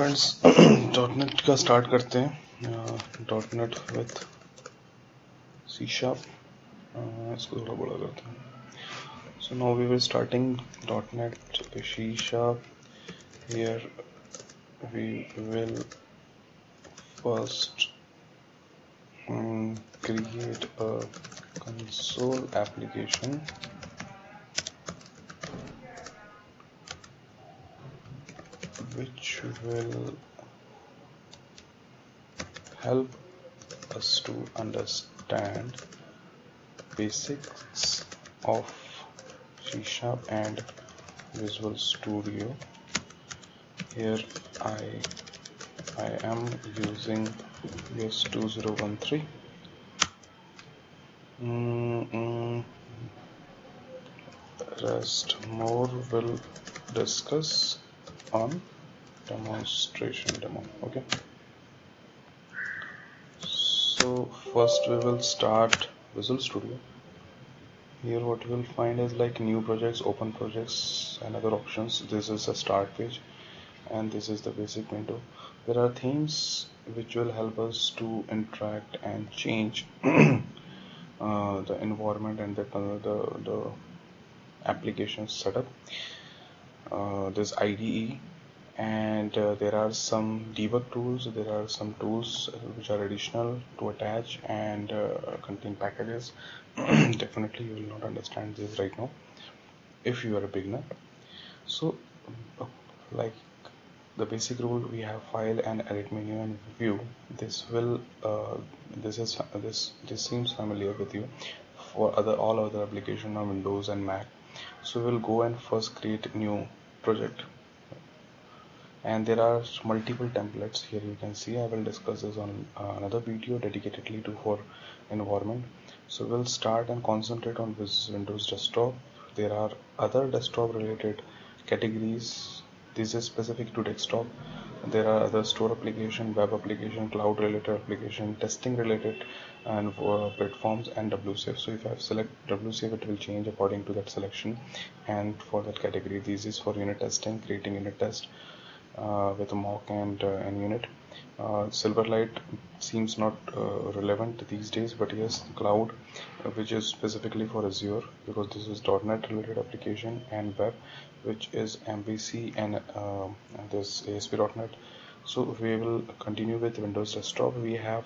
Friends dot net का start करते हैं। डॉटनेट विथ सी शार्प, इसको थोड़ा बड़ा करते हैं। So now we will starting dot net with C sharp. Here we will first create a console application which will help us to understand basics of C Sharp and Visual Studio. Here I am using ES 2013. Rest more will discuss on demonstration demo. Okay, so first we will start Visual Studio. Here what you will find is like new projects, open projects and other options. This is a start page and this is the basic window. There are themes which will help us to interact and change the environment and the application setup. This IDE, and there are some debug tools. There are some tools which are additional to attach and contain packages. Definitely you will not understand this right now if you are a beginner. So like the basic rule, we have file and edit menu and view. This will this seems familiar with you for all other application on Windows and Mac. So we'll go and first create new project, and there are multiple templates here. You can see I will discuss this on another video dedicatedly to for environment. So we'll start and concentrate on Windows desktop. There are other desktop related categories. This is specific to desktop. There are other store application, web application, cloud related application, testing related, and platforms, and WSAF. So if I select WSAF, it will change according to that selection and for that category. This is for unit testing, creating unit test with a mock and unit. Silverlight seems not relevant these days, but yes, cloud, which is specifically for Azure, because this is .NET related application, and web, which is MVC and this ASP.NET. So we will continue with Windows desktop. We have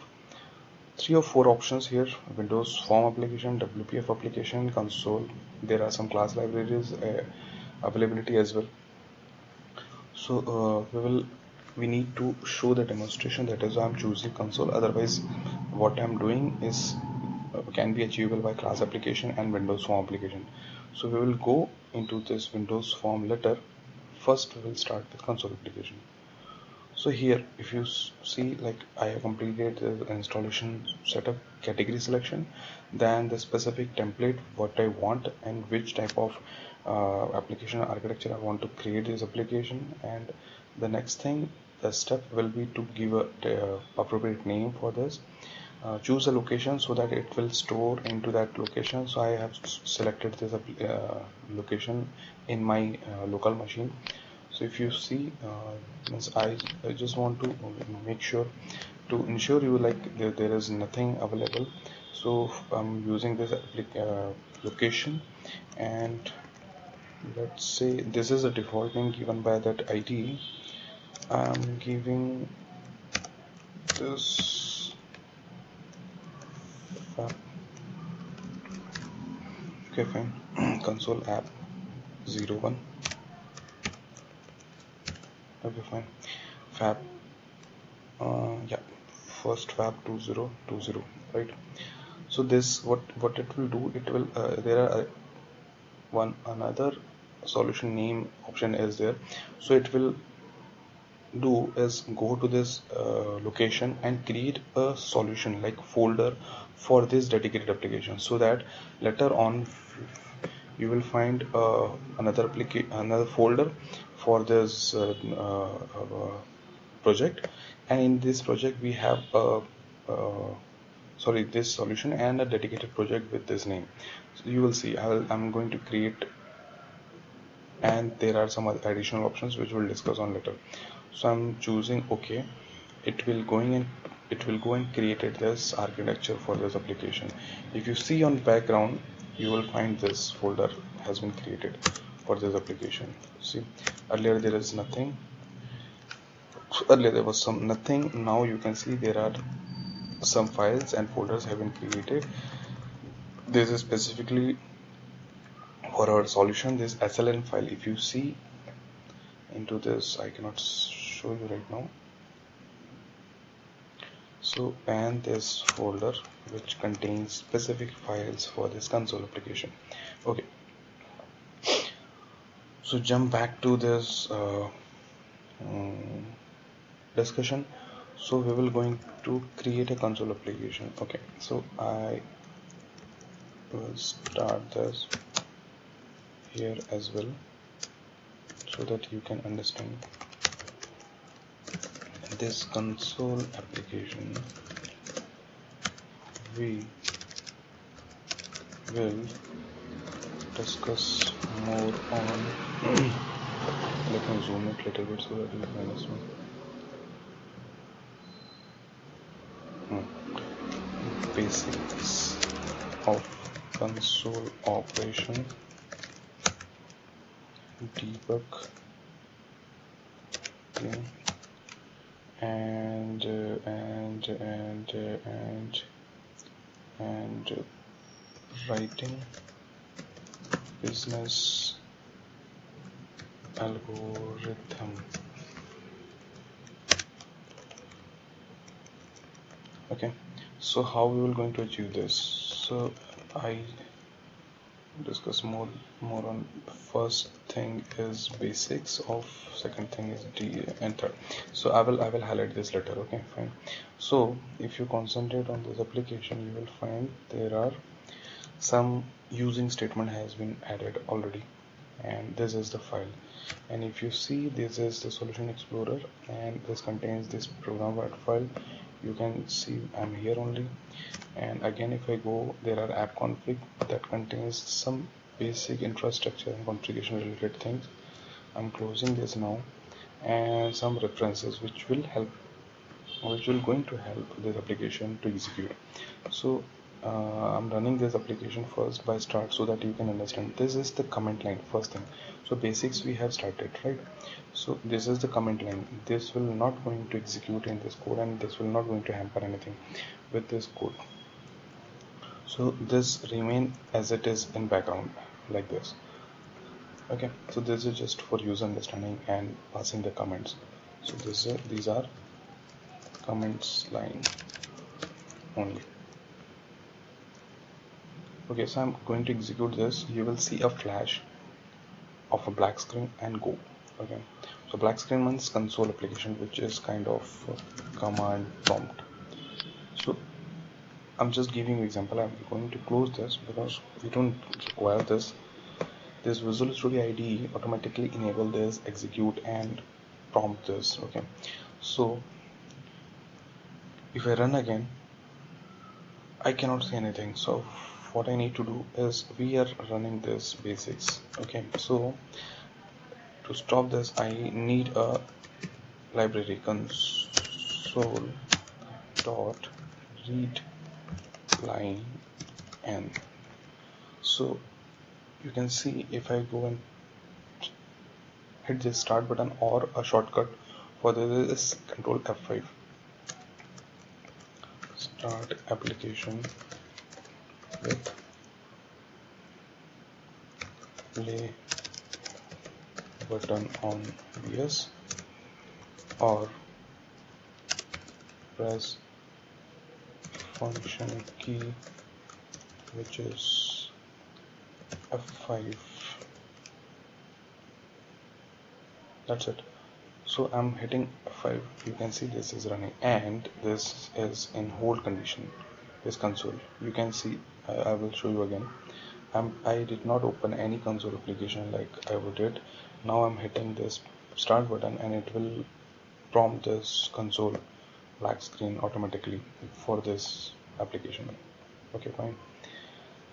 3 or 4 options here: Windows Form application, WPF application, console. There are some class libraries availability as well. So we need to show the demonstration. That is why I'm choosing console. Otherwise what I'm doing is can be achievable by class application and Windows Form application. So we will go into this Windows Form later. First we will start with console application. So here if you see, like I have completed the installation setup, category selection, then the specific template what I want and which type of application architecture I want to create this application. And the next thing, the step will be to give a appropriate name for this. Choose a location so that it will store into that location. So I have selected this location in my local machine. So if you see, I just want to make sure to ensure you like there is nothing available. So I'm using this location, and let's say this is a default name given by that ID. I'm giving this okay, fine. ConsoleApp 01. Okay, fine. Fab yeah, first Fab 2020, right? So this what it will do, it will there are another solution name option is there. So it will do is go to this location and create a solution like folder for this dedicated application, so that later on you will find another folder for this project, and in this project we have this solution and a dedicated project with this name. So you will see I'm going to create and there are some other additional options which we'll discuss on later. So I'm choosing OK. It will go and created this architecture for this application. If you see on background, you will find this folder has been created for this application. See, earlier there is nothing. Earlier there was nothing. Now you can see there are some files and folders have been created. This is specifically for our solution, this SLN file. If you see into this, I cannot show you right now. So, and this folder which contains specific files for this console application. Okay, so jump back to this discussion. So we will going to create a console application. Okay, so I will start this here as well so that you can understand. This console application we will discuss more on. Let me zoom it a little bit so that you can understand. Basics of console operation, debug, okay, and writing business algorithm. Okay, so how we will going to achieve this? So I discuss more on first thing is basics of, second thing is and third. So I will highlight this later. Okay, fine. So if you concentrate on this application, you will find there are some using statement has been added already, and this is the file. And if you see, this is the solution explorer, and this contains this program file. You can see I'm here only, and again if I go, there are app config that contains some basic infrastructure and configuration related things. I'm closing this now, and some references which will going to help this application to execute. So I'm running this application first by start so that you can understand. This is the command line, first thing. So basics we have started, right? So this is the command line. This will not going to execute in this code, and this will not going to hamper anything with this code. So this remain as it is in background like this. Okay, so this is just for user understanding and passing the comments. So these are comments line only. Okay, so I'm going to execute this. You will see a flash of a black screen and go. Okay, so black screen means console application, which is kind of command prompt. So I'm just giving you example. I'm going to close this because we don't require this. This Visual Studio IDE automatically enable this, execute and prompt this. Okay, so if I run again, I cannot see anything. So what I need to do is, we are running this basics. Okay, so to stop this, I need a library console dot read line n. So you can see if I go and hit this start button, or a shortcut for this is Control F5. Start application with play button on VS, or press function key, which is F5. That's it. So I'm hitting F5. You can see this is running, and this is in hold condition. This console, you can see, I will show you again. I did not open any console application like I did. Now I'm hitting this start button, and it will prompt this console black screen automatically for this application. Okay, fine.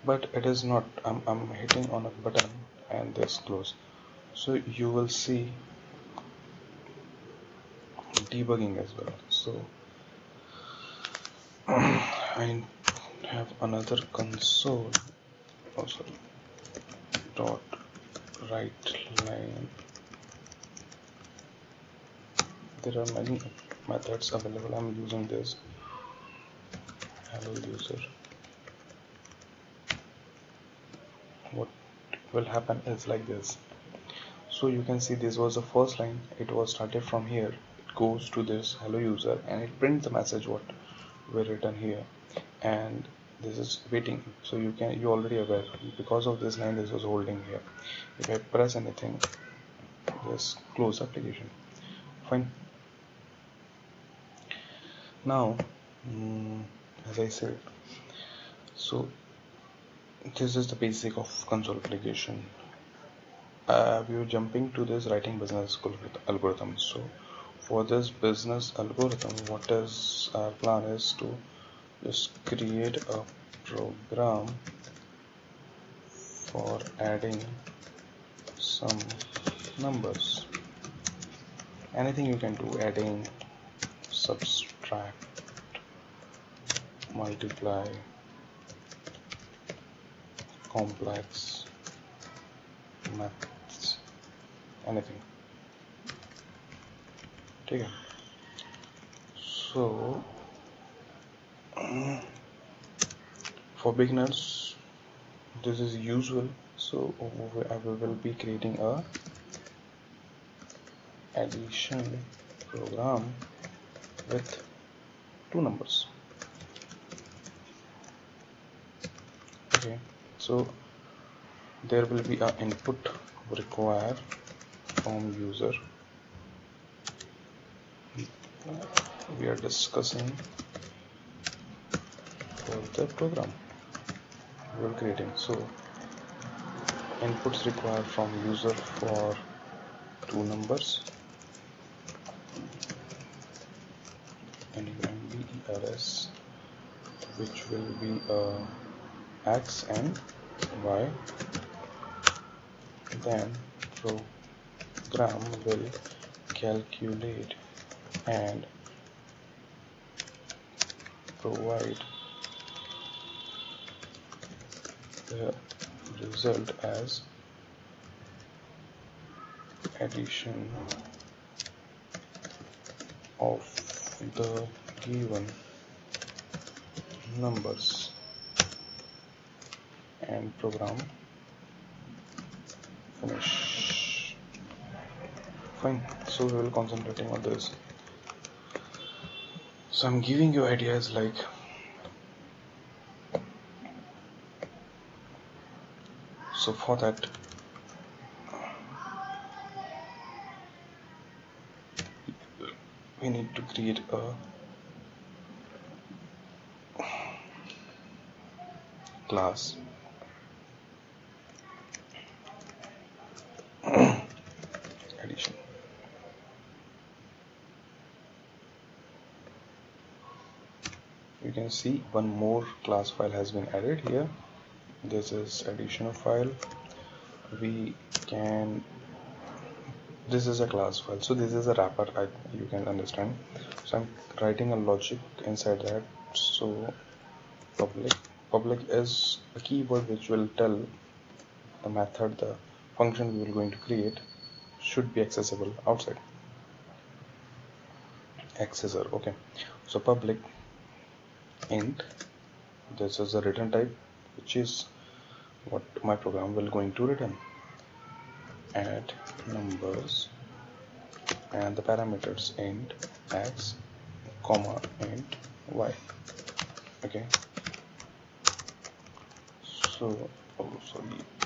But it is not. I'm hitting on a button and this close. So you will see debugging as well. So I have another console, oh sorry, dot write line. There are many methods available. I'm using this hello user. What will happen is like this. So you can see this was the first line. It was started from here, it goes to this hello user, and it prints the message what were written here, and this is waiting. So you already aware, because of this line this was holding here. If I press anything, just close application. Fine. Now as I said, so this is the basic of console application. We are jumping to this writing business algorithm. So for this business algorithm, what is our plan is to just create a program for adding some numbers. Anything you can do, adding, subtract, multiply, complex, maths, anything. Okay. So for beginners this is usual. So I will be creating a addition program with two numbers. Okay, so there will be an input required from user. We are discussing for the program we are creating. So inputs required from user for two numbers, numnebrs, which will be x and y. Then program will calculate and provide the result as addition of the given numbers, and program finish. Fine. So we will concentrating on this. So I'm giving you ideas like so for that we need to create a class addition. You can see one more class file has been added here. This is addition file. This is a class file, so this is a wrapper, you can understand. So I'm writing a logic inside that. So public is a keyword which will tell the method, the function we are going to create should be accessible outside. Accessor. Okay, so public int, this is a return type, which is what my program will going to return. Add numbers, and the parameters int x, comma int y. Okay, so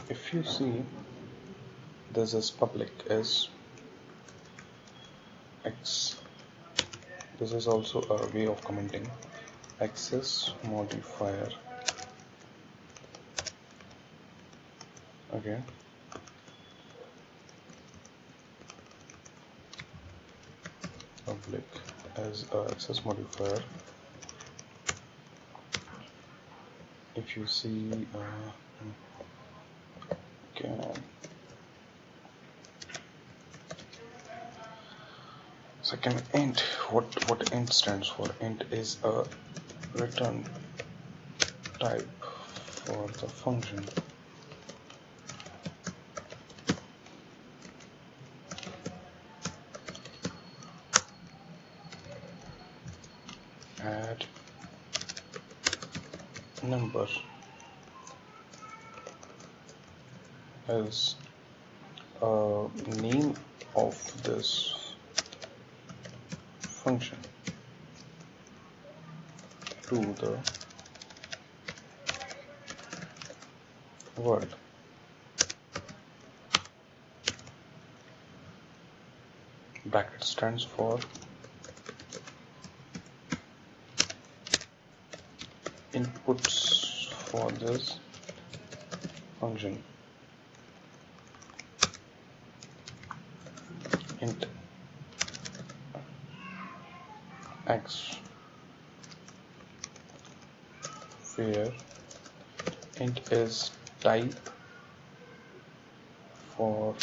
if you see, this is public is x. This is also a way of commenting. Access modifier. Okay, public as access modifier. If you see can Second, int. What int stands for? Int is a return type for the function. Add number is a name of this function to the word. Bracket stands for inputs for this function. Int x, where int is type for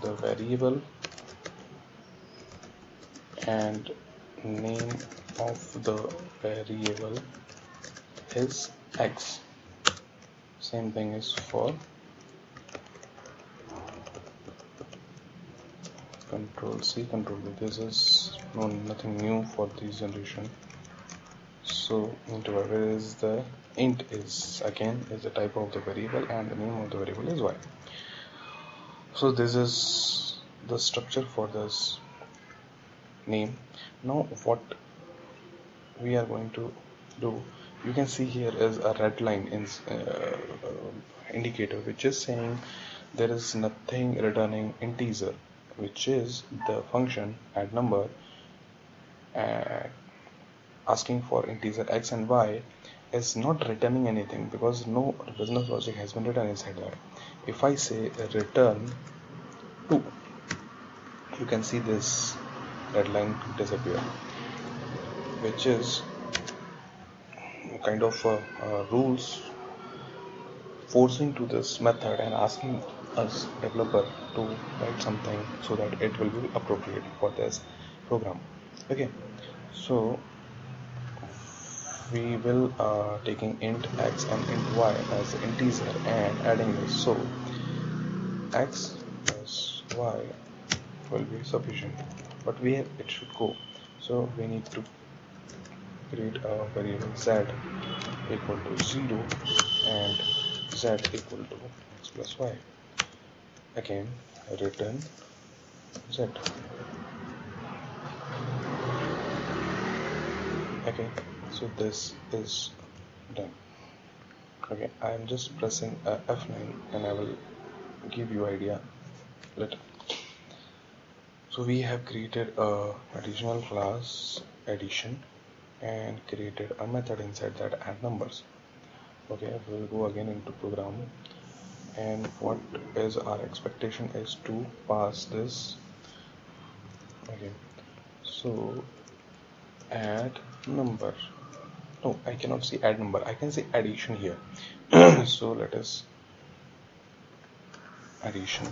the variable and name of the variable is x. Same thing is for Control C, Control V. This is nothing new for this generation. So int whatever is the int is again is the type of the variable and the name of the variable is y. So this is the structure for this name. Now what we are going to do, you can see here is a red line in indicator which is saying there is nothing returning integer, which is the function add number asking for integer x and y is not returning anything because no business logic has been written inside that. If I say return 2, you can see this red line disappear, which is kind of rules forcing to this method and asking us developer to write something so that it will be appropriate for this program. Okay, so we will taking int x and int y as the integer and adding this, so x plus y will be sufficient, but where it should go, so we need to create a variable z equal to 0 and z equal to x plus y. Again return z. Okay, so this is done. Okay, I am just pressing F9 and I will give you idea later. So we have created a additional class addition and created a method inside that add numbers. Okay, we will go again into program, and what is our expectation is to pass this. Okay, so add number. No, I cannot see add number, I can say addition here. So let us addition,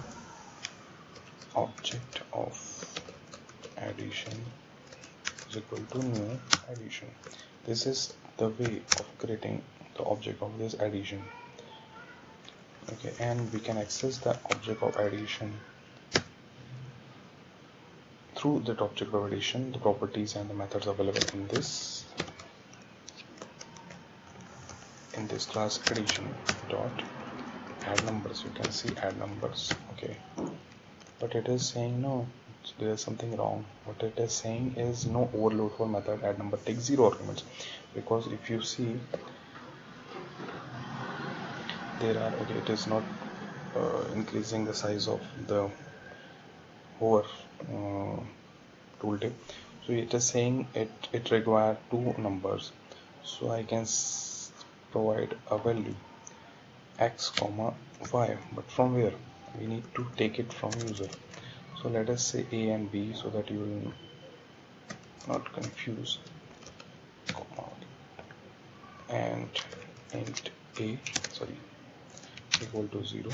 object of addition is equal to new addition. This is the way of creating the object of this addition. Okay, and we can access the object of addition through that object of addition, the properties and the methods available in this class addition dot add numbers. You can see add numbers. Okay, but it is saying no, there is something wrong. What it is saying is no overload for method add number takes 0 arguments, because if you see there are, okay, it is not increasing the size of the hover tooltip, so it is saying it require 2 numbers, so I can provide a value x comma y, but from where? We need to take it from user. So let us say a and b so that you will not confuse, and int a equal to 0,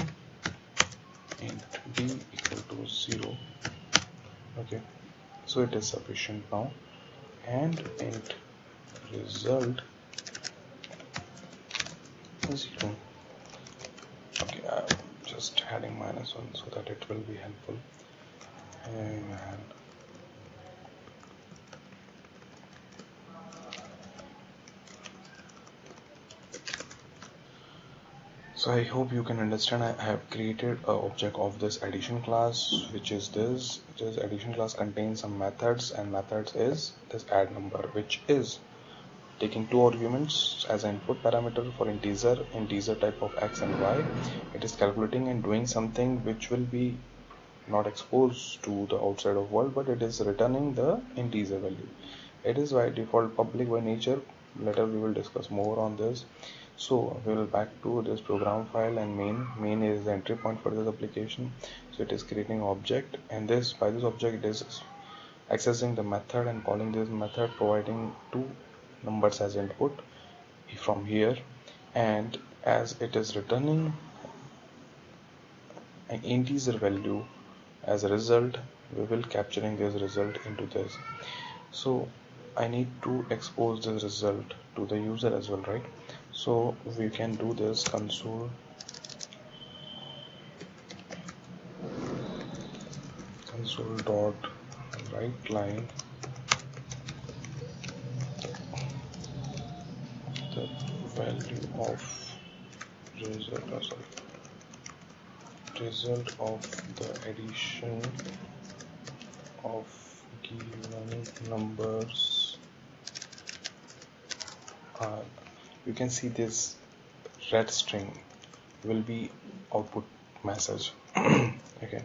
int b equal to 0. Okay, so it is sufficient now. And int result 0. Okay, I'm just adding -1 so that it will be helpful. And so I hope you can understand. I have created an object of this addition class, which is this. This addition class contains some methods, and methods is this add number, which is taking two arguments as an input parameter for integer type of x and y. It is calculating and doing something which will be not exposed to the outside of world, but it is returning the integer value. It is by default public by nature. Later we will discuss more on this. So we will back to this program file, and main is the entry point for this application. So it is creating object, and this by this object it is accessing the method and calling this method, providing two numbers as input from here, and as it is returning an integer value as a result, we will capturing this result into this. So I need to expose this result to the user as well, right? So we can do this console dot write line the value of result of the addition of given numbers are. You can see this red string will be output message. Okay,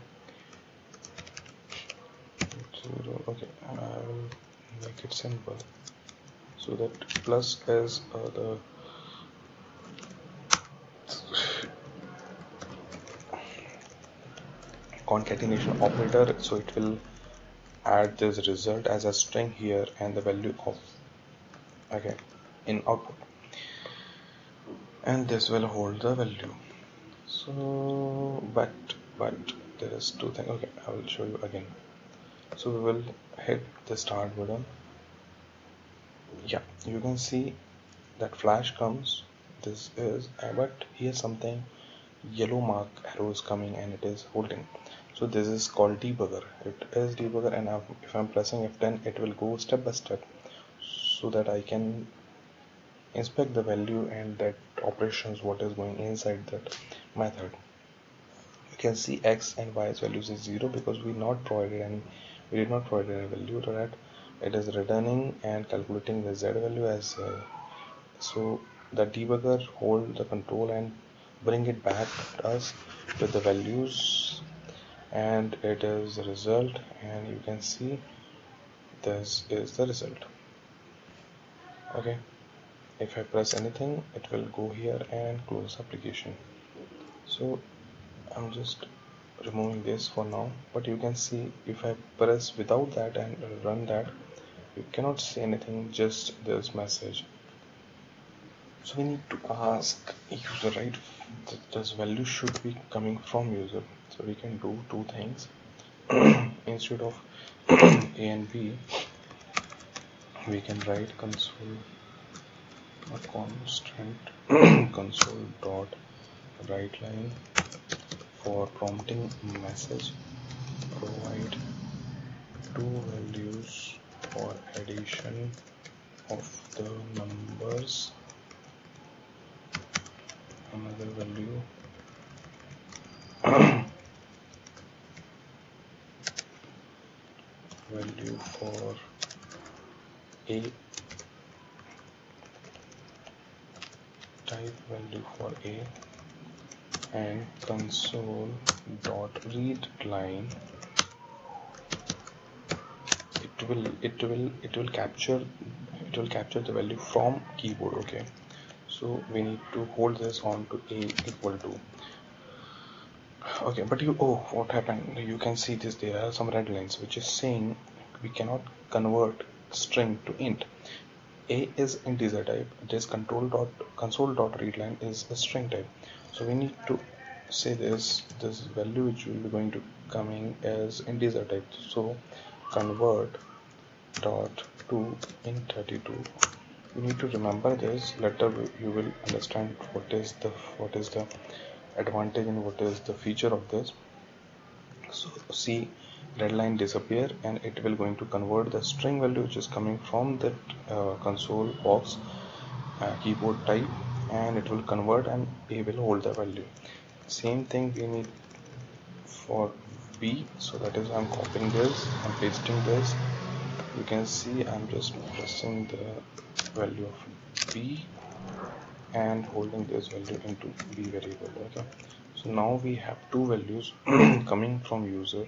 0. Okay, and I will make it simple so that plus is the concatenation operator, so it will add this result as a string here and the value of, okay, in output, and this will hold the value. So but there is two things. Okay, I will show you again. So we will hit the start button. Yeah, you can see that flash comes. This is but here something yellow mark arrow is coming and it is holding. So this is called debugger. It is debugger, and if I'm pressing F10, it will go step by step so that I can inspect the value and that operations what is going inside that method. You can see x and y's values is 0 because we did not provide any value to that. It is returning and calculating the z value as so the debugger hold the control and bring it back to us with the values, and it is the result, and you can see this is the result. Okay, if I press anything, it will go here and close application. So I'm just removing this for now, but you can see if I press without that and run that, you cannot see anything, just this message. So we need to ask user, right, that this value should be coming from user. So we can do two things. Instead of a and b, we can write console a constant console dot write line for prompting message, provide two values for addition of the numbers, another value value for a, type value for a, and console dot read line. It will capture the value from keyboard. Okay, so we need to hold this on to a equal to. Okay, but what happened? You can see this, there are some red lines which is saying we cannot convert string to int. A is integer type, this console dot read line is a string type. So we need to say this value which will be going to coming as integer type. So convert dot to int32. You need to remember this. Later you will understand what is the advantage and what is the feature of this. So see, red line disappear, and it will going to convert the string value which is coming from that console box keyboard type, and it will convert, and A will hold the value. Same thing we need for B, so that is I'm copying this and pasting this. You can see I'm just pressing the value of B and holding this value into B variable. Okay, so now we have two values coming from user,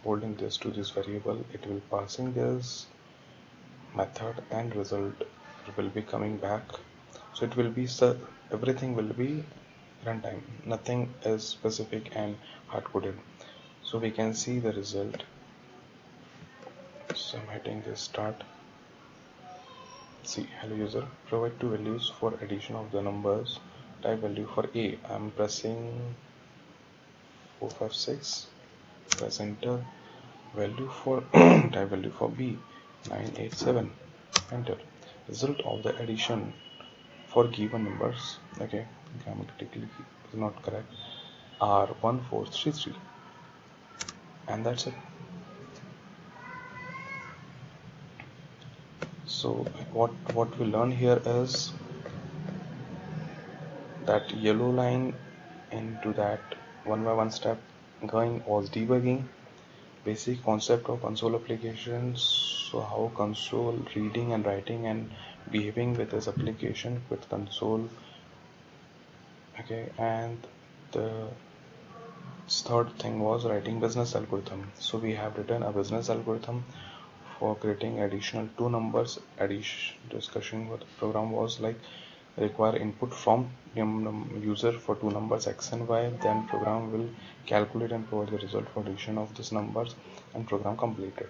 holding this to this variable. It will passing this method, and result will be coming back. So it will be everything will be runtime, nothing is specific and hard-coded. So we can see the result. So I'm hitting this start. See, hello user, provide two values for addition of the numbers. Type value for A. I'm pressing 456. Press enter. Value for type value for B 987. Enter. Result of the addition for given numbers. Okay, grammatically is not correct. Are 1433, and that's it. So what we learn here is that yellow line into that one by one step going was debugging, basic concept of console applications. So how console reading and writing and behaving with this application with console. Okay, and the third thing was writing business algorithm. So we have written a business algorithm for creating additional two numbers. Discussion with the program was like require input from user for two numbers x and y, then program will calculate and provide the result for addition of these numbers, and program completed.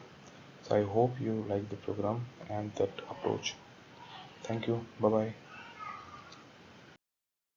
So I hope you like the program and that approach. Thank you. Bye bye.